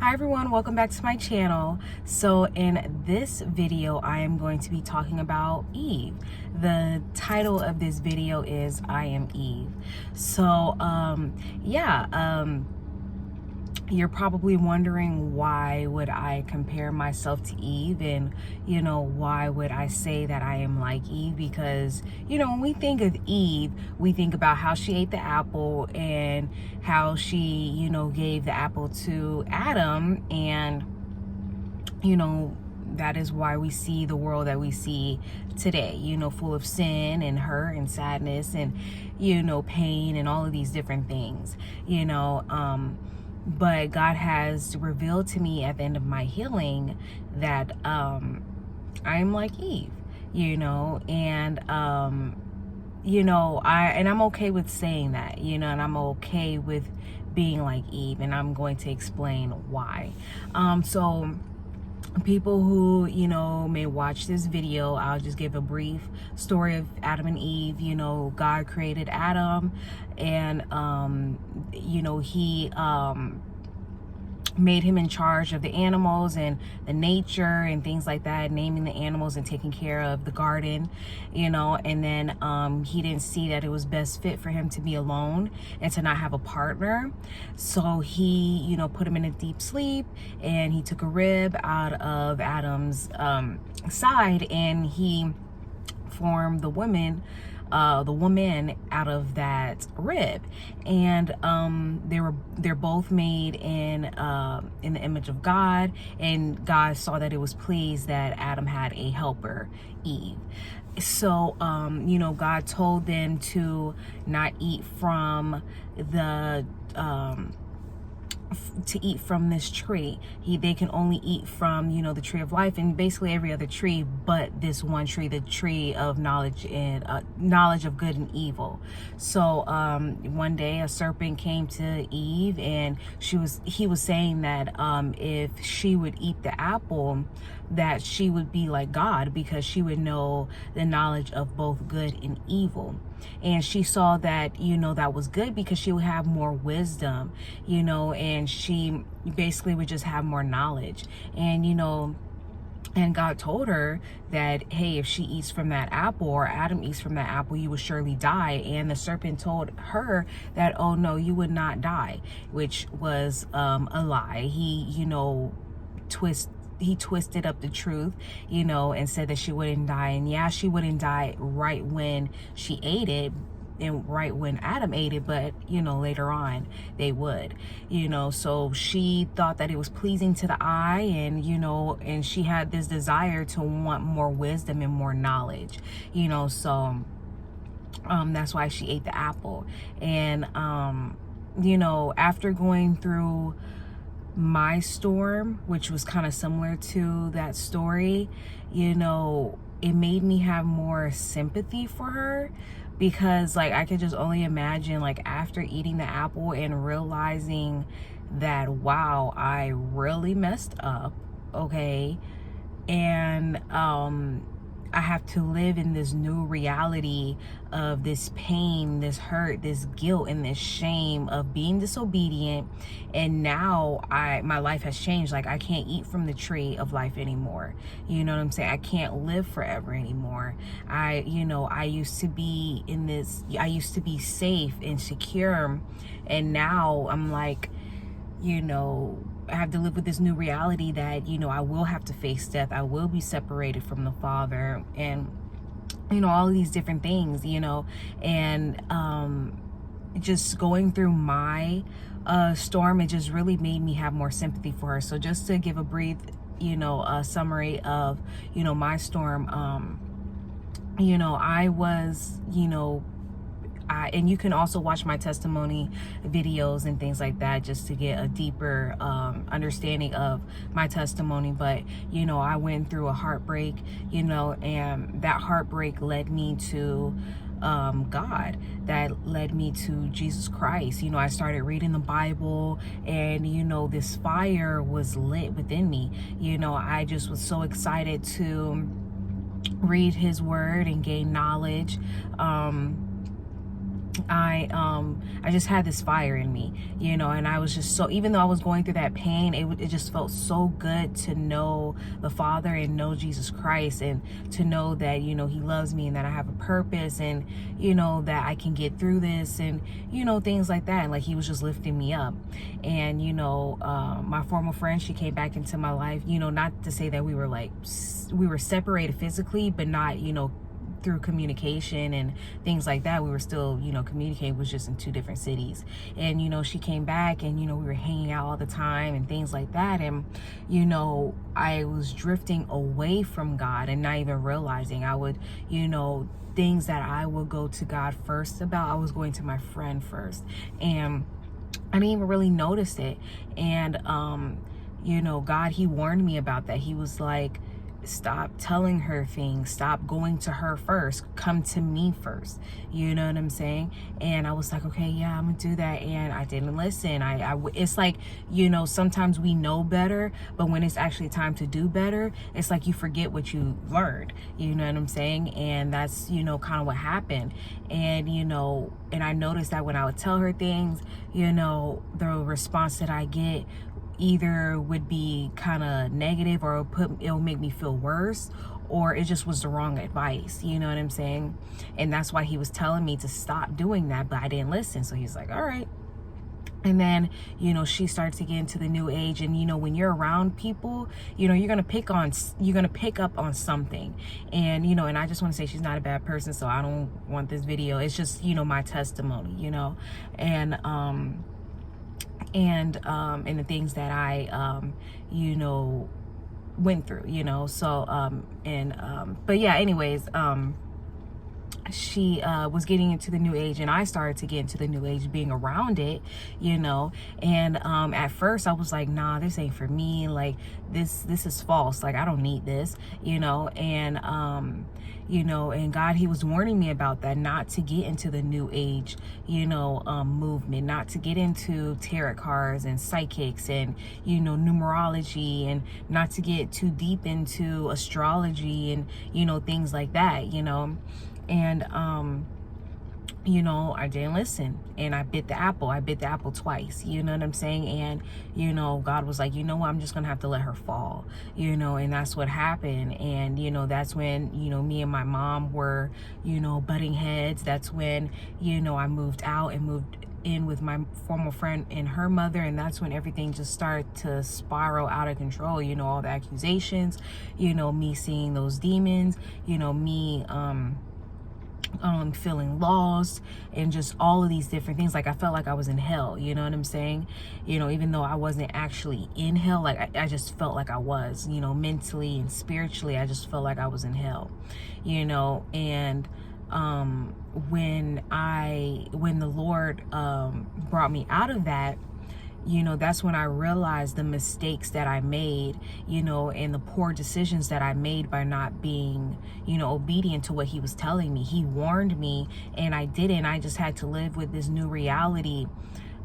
Hi everyone, welcome back to my channel. So in this video, I am going to be talking about Eve. The title of this video is I Am Eve. So you're probably wondering, why would I compare myself to Eve, and why would I say that I am like Eve? Because when we think of Eve, we think about how she ate the apple and how she gave the apple to Adam, and that is why we see the world that we see today, full of sin and hurt and sadness and pain and all of these different things. But God has revealed to me at the end of my healing that I'm like Eve, and I'm okay with saying that, and I'm okay with being like Eve, and I'm going to explain why. So people who may watch this video, I'll just give a brief story of Adam and Eve. God created Adam, and he made him in charge of the animals and the nature and things like that, naming the animals and taking care of the garden, and then he didn't see that it was best fit for him to be alone and to not have a partner. So he put him in a deep sleep, and he took a rib out of Adam's side, and he formed the woman out of that rib. And they're both made in the image of God, and God saw that it was pleased that Adam had a helper, Eve. So God told them to not eat from this tree. They can only eat from the tree of life, and basically every other tree but this one tree, the tree of knowledge and knowledge of good and evil. So one day a serpent came to Eve, and he was saying that if she would eat the apple, that she would be like God, because she would know the knowledge of both good and evil. And she saw that that was good, because she would have more wisdom, and she basically would just have more knowledge. And and God told her that, hey, if she eats from that apple, or Adam eats from that apple, you will surely die. And the serpent told her that, oh no, you would not die, which was a lie. He twisted up the truth, and said that she wouldn't die. And yeah, she wouldn't die right when she ate it, and right when Adam ate it, but later on they would. So she thought that it was pleasing to the eye, and and she had this desire to want more wisdom and more knowledge, so that's why she ate the apple. And after going through my storm, which was kind of similar to that story, it made me have more sympathy for her, because I could just only imagine, after eating the apple and realizing that, wow, I really messed up, okay, and I have to live in this new reality of this pain, this hurt, this guilt, and this shame of being disobedient. And now my life has changed. I can't eat from the tree of life anymore. You know what I'm saying? I can't live forever anymore. I used to be I used to be safe and secure. And now I'm I have to live with this new reality that, I will have to face death. I will be separated from the Father, and, all of these different things, and just going through my storm, it just really made me have more sympathy for her. So just to give a brief, a summary of, my storm, I was, and you can also watch my testimony videos and things like that, just to get a deeper understanding of my testimony. But I went through a heartbreak, and that heartbreak led me to God, that led me to Jesus Christ. I started reading the Bible, and this fire was lit within me. I just was so excited to read his word and gain knowledge, I just had this fire in me, you know, and I was just so, even though I was going through that pain, it just felt so good to know the Father and know Jesus Christ, and to know that, you know, he loves me and that I have a purpose, and, you know, that I can get through this, and, you know, things like that. And like, he was just lifting me up. And, you know, my former friend, she came back into my life, you know, not to say that we were like, we were separated physically, but not, you know, through communication and things like that. We were still, you know, communicating, was just in 2 different cities. And, you know, she came back, and, you know, we were hanging out all the time and things like that. And, you know, I was drifting away from God and not even realizing. I would, you know, things that I would go to God first about, I was going to my friend first. And I didn't even really notice it. And, you know, God, he warned me about that. He was like, stop telling her things, stop going to her first, come to me first. You know what I'm saying? And I was like, okay, yeah, I'm gonna do that. And I didn't listen. It's like, you know, sometimes we know better, but when it's actually time to do better, it's like you forget what you learned. You know what I'm saying? And that's, you know, kind of what happened. And, you know, and I noticed that when I would tell her things, you know, the response that I get either would be kind of negative, or it'll make me feel worse, or it just was the wrong advice. You know what I'm saying? And that's why he was telling me to stop doing that, but I didn't listen. So he's like, all right. And then, you know, she starts to get into the new age. And, you know, when you're around people, you know, you're going to pick up on something. And, you know, and I just want to say, she's not a bad person, so I don't want this video. It's just, you know, my testimony, you know, and the things that I, you know, went through, you know. So, but yeah, anyways, she was getting into the new age, and I started to get into the new age, being around it, you know. And at first I was like, nah, this ain't for me. Like, this is false. Like, I don't need this, you know. And you know, and God, he was warning me about that, not to get into the new age, you know, movement, not to get into tarot cards and psychics and, you know, numerology, and not to get too deep into astrology and, you know, things like that, you know. And you know, I didn't listen, and I bit the apple twice, you know what I'm saying? And, you know, God was like, you know what, I'm just gonna have to let her fall, you know. And that's what happened. And, you know, that's when, you know, me and my mom were, you know, butting heads. That's when, you know, I moved out and moved in with my former friend and her mother, and that's when everything just started to spiral out of control. You know, all the accusations, you know, me seeing those demons, you know, me feeling lost, and just all of these different things. Like, I felt like I was in hell, you know what I'm saying? You know, even though I wasn't actually in hell, like I just felt like I was, you know, mentally and spiritually, I just felt like I was in hell, you know. And when the Lord brought me out of that, you know, that's when I realized the mistakes that I made, you know, and the poor decisions that I made by not being, you know, obedient to what he was telling me. He warned me, and I didn't. I just had to live with this new reality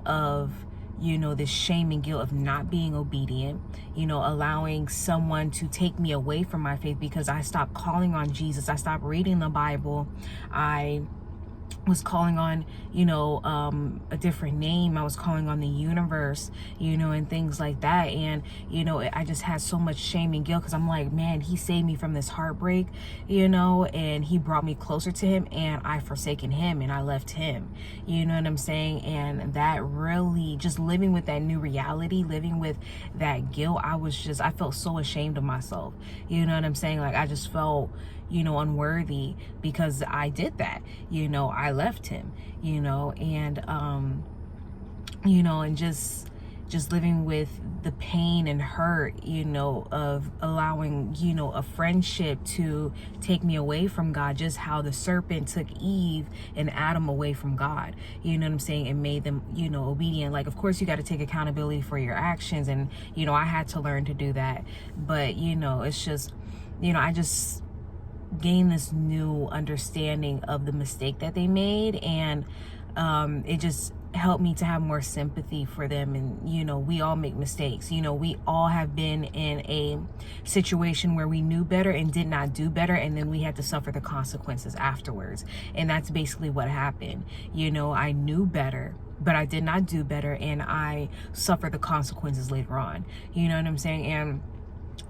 of, you know, this shame and guilt of not being obedient, you know, allowing someone to take me away from my faith because I stopped calling on Jesus. I stopped reading the Bible. I was calling on, you know, a different name. I was calling on the universe, you know, and things like that. And, you know, I just had so much shame and guilt, because I'm like, man, he saved me from this heartbreak, you know, and he brought me closer to him, and I forsaken him and I left him, you know what I'm saying? And that really, just living with that new reality, living with that guilt, I felt so ashamed of myself, you know what I'm saying? Like, I just felt, you know, unworthy because I did that, you know, I left him, you know. And you know, and just living with the pain and hurt, you know, of allowing, you know, a friendship to take me away from God, just how the serpent took Eve and Adam away from God, you know what I'm saying, and made them, you know, obedient. Like, of course you got to take accountability for your actions, and, you know, I had to learn to do that. But, you know, it's just, you know, I just gain this new understanding of the mistake that they made. And it just helped me to have more sympathy for them. And, you know, we all make mistakes. You know, we all have been in a situation where we knew better and did not do better, and then we had to suffer the consequences afterwards. And that's basically what happened. You know, I knew better, but I did not do better, and I suffered the consequences later on. You know what I'm saying? And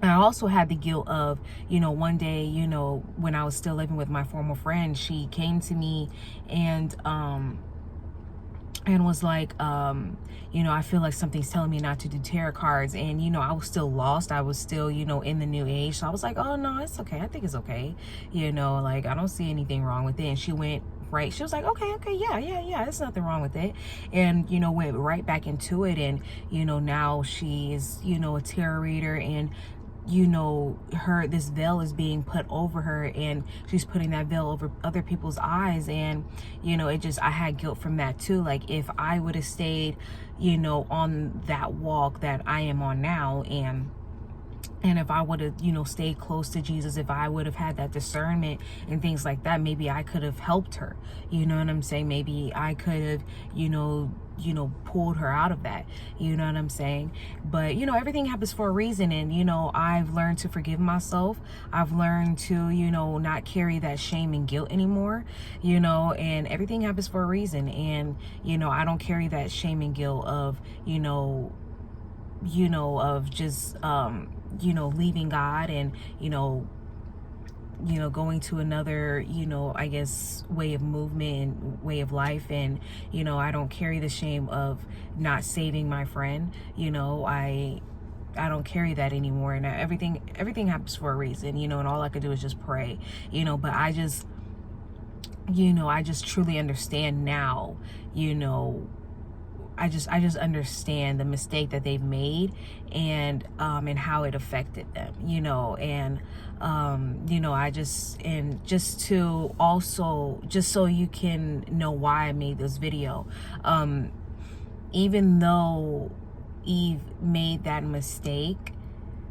I also had the guilt of, you know, one day, you know, when I was still living with my former friend, she came to me and was like, you know, I feel like something's telling me not to do tarot cards. And, you know, I was still lost. I was still, you know, in the new age. So I was like, oh, no, it's okay. I think it's okay. You know, like, I don't see anything wrong with it. And she went right. She was like, okay, yeah. There's nothing wrong with it. And, you know, went right back into it. And, you know, now she is, you know, a tarot reader, and, you know, this veil is being put over her, and she's putting that veil over other people's eyes. And, you know, I had guilt from that too. Like, if I would have stayed, you know, on that walk that I am on now, and if I would have, you know, stayed close to Jesus, if I would have had that discernment and things like that, maybe I could have helped her. You know what I'm saying? Maybe I could have, you know, pulled her out of that. You know what I'm saying? But, you know, everything happens for a reason. And, you know, I've learned to forgive myself. I've learned to, you know, not carry that shame and guilt anymore, you know, and everything happens for a reason. And, you know, I don't carry that shame and guilt of, of just, you know, leaving God and, you know, going to another, you know, I guess, way of movement and way of life. And, you know, I don't carry the shame of not saving my friend. You know, I don't carry that anymore. And everything happens for a reason, you know, and all I could do is just pray, you know. But I just truly understand now, you know, I just understand the mistake that they've made, and how it affected them, you know. And you know, just so you can know why I made this video, even though Eve made that mistake,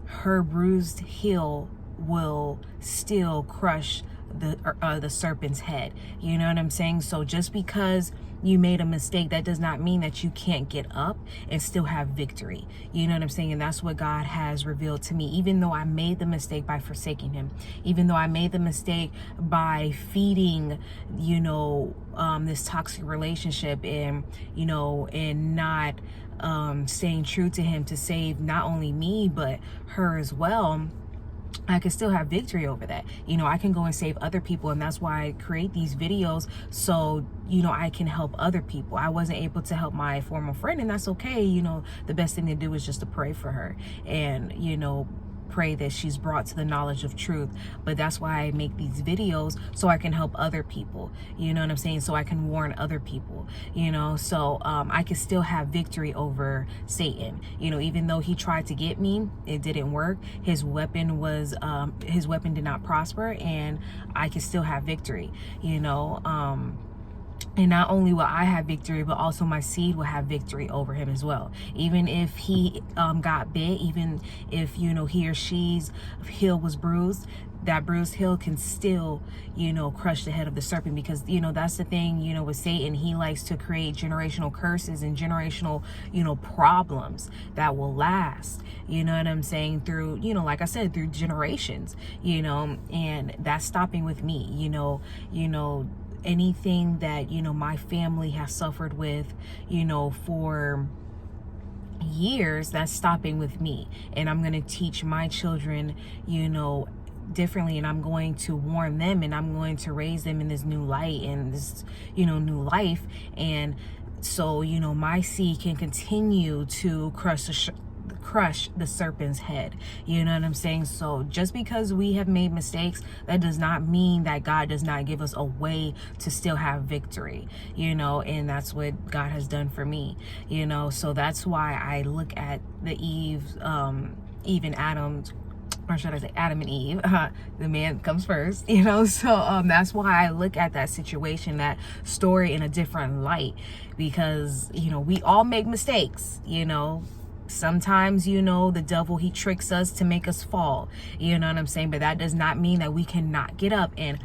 her bruised heel will still crush the serpent's head. You know what I'm saying? So just because you made a mistake, that does not mean that you can't get up and still have victory. You know what I'm saying? And that's what God has revealed to me. Even though I made the mistake by forsaking him, even though I made the mistake by feeding, you know, this toxic relationship, and, you know, and not staying true to him to save not only me, but her as well, I can still have victory over that. You know, I can go and save other people. And that's why I create these videos, so, you know, I can help other people. I wasn't able to help my former friend, and that's okay. You know, the best thing to do is just to pray for her, and, you know, pray that she's brought to the knowledge of truth. But that's why I make these videos, so I can help other people. You know what I'm saying? So I can warn other people, you know, so I can still have victory over Satan. You know, even though he tried to get me, it didn't work. His weapon did not prosper, and I can still have victory, you know. And not only will I have victory, but also my seed will have victory over him as well. Even if he got bit, even if, you know, he or she's heel was bruised, that bruised heel can still, you know, crush the head of the serpent. Because, you know, that's the thing, you know, with Satan, he likes to create generational curses and generational, you know, problems that will last, you know what I'm saying, through, you know, like I said, through generations, you know. And that's stopping with me, you know, anything that, you know, my family has suffered with, you know, for years, that's stopping with me. And I'm going to teach my children, you know, differently, and I'm going to warn them, and I'm going to raise them in this new light and this, you know, new life. And so, you know, my seed can continue to crush the serpent's head. You know what I'm saying? So just because we have made mistakes, that does not mean that God does not give us a way to still have victory, you know. And that's what God has done for me, you know. So that's why I look at the Eve and Adam, or should I say Adam and Eve, the man comes first, you know. So that's why I look at that situation, that story, in a different light, because, you know, we all make mistakes, you know. Sometimes, you know, the devil, he tricks us to make us fall, you know what I'm saying? But that does not mean that we cannot get up and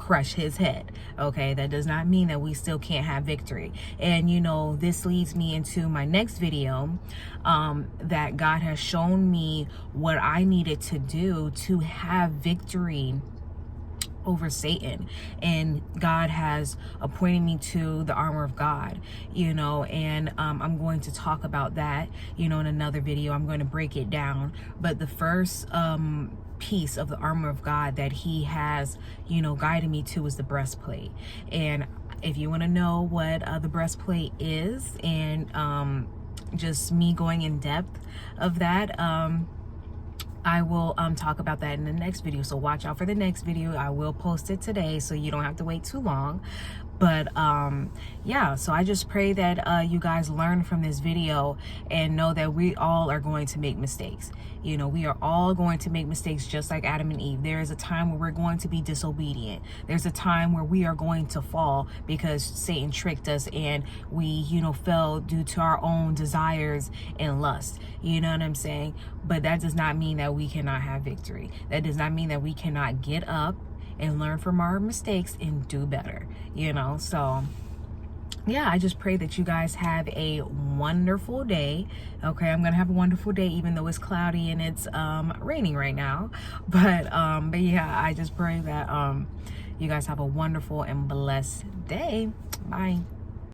crush his head. Okay, that does not mean that we still can't have victory. And you know, this leads me into my next video, that God has shown me what I needed to do to have victory over Satan, and God has appointed me to the armor of God, you know, and I'm going to talk about that, you know, in another video. I'm going to break it down, but the first piece of the armor of God that he has, you know, guided me to is the breastplate. And if you want to know what the breastplate is, and just me going in depth of that, I will talk about that in the next video. So watch out for the next video. I will post it today, so you don't have to wait too long. But yeah, so I just pray that you guys learn from this video and know that we all are going to make mistakes. You know, we are all going to make mistakes, just like Adam and Eve. There is a time where we're going to be disobedient. There's a time where we are going to fall because Satan tricked us and we, you know, fell due to our own desires and lust. You know what I'm saying? But that does not mean that we cannot have victory. That does not mean that we cannot get up and learn from our mistakes and do better, you know. So yeah, I just pray that you guys have a wonderful day. Okay, I'm gonna have a wonderful day even though it's cloudy and it's raining right now. But yeah, I just pray that you guys have a wonderful and blessed day. Bye.